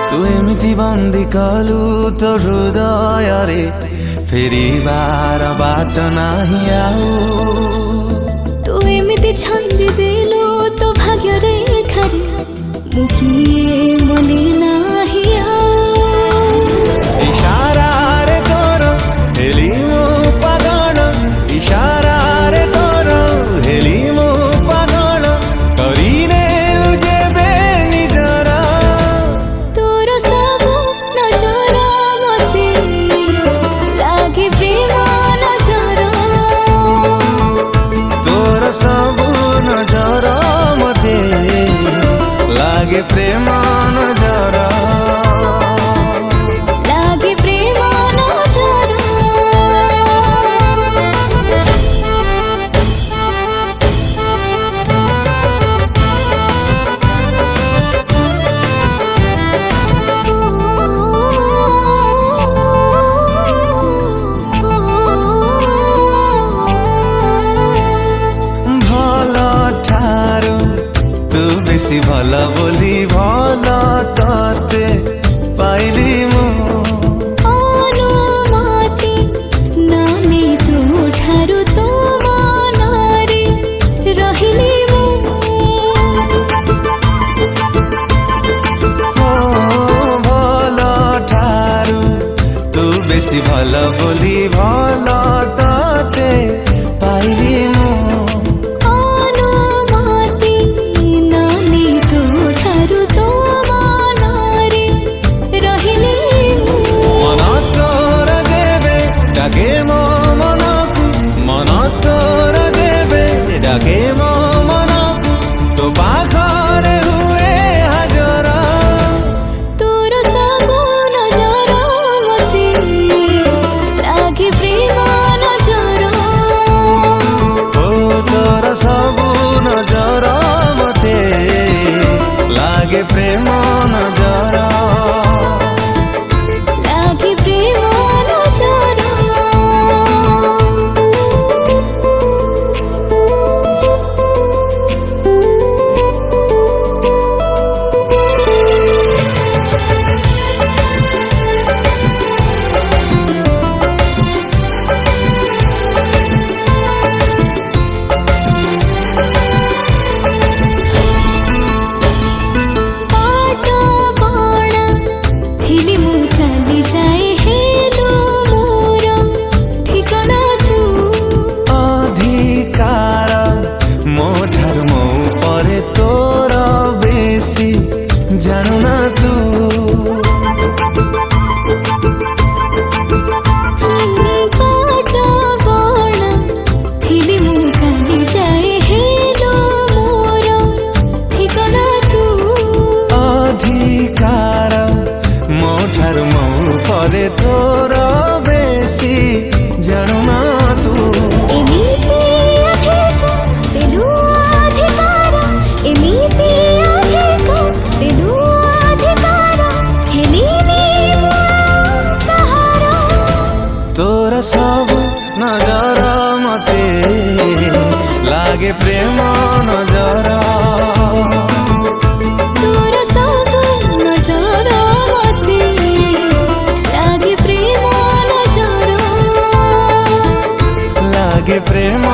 तू एमिति बंदी कलु तो हृदय रे फेरिबार बाट नाही आउ तू एमिति छंदी देलु तो भाग्य रेखा रे मुखिए मने नाही आउ इशारा रे तोर हेली मो पागल इशारा रे तोर हेली मो पागल करीने जेबे निजर तोर सब नजर मते लागे प्रेम नजर तोर सब नजर मते लागे प्रेम नजर लागे प्रेम नजर भल ठारू तू बेसी भल बोली भल तते पाइली मु अनुमति नानी तू ठारू तो मनारे रहिली मु भल ठारू तू बेसी भल बोली भल तते पाइली मु अनुमति नानी तू ठारू तो मनारे रहिली मु मन तोर देवे डाके मो मनकु मन तोर देवे डाके मो मनकु तो पाखरे हुए हाजर तोर सब नजर मते लागे प्रेम नजर ओ तोर सब नजर मते लागे प्रेम नजर लागे प्रेम नजर पाट बणा थिली मु खाली जाए हेलो मोर ठिकाना तू अधिकार मो ठारू मो परे तोर बेसी जानु ना तू पाट बणा थिली मु खाली जाए हेलो मोर ठिकाना तू अधिकार मो ठारू मो परे तोर बेसी जानु ना तू एमिति अधिकार देलु अधिकार एमिति अधिकार देलु अधिकार हेलिनी मु कहार तोर सब नजर मते लागे प्रेम नजर तोर सब नजर मते लागे प्रेम नजर लागे प्रेम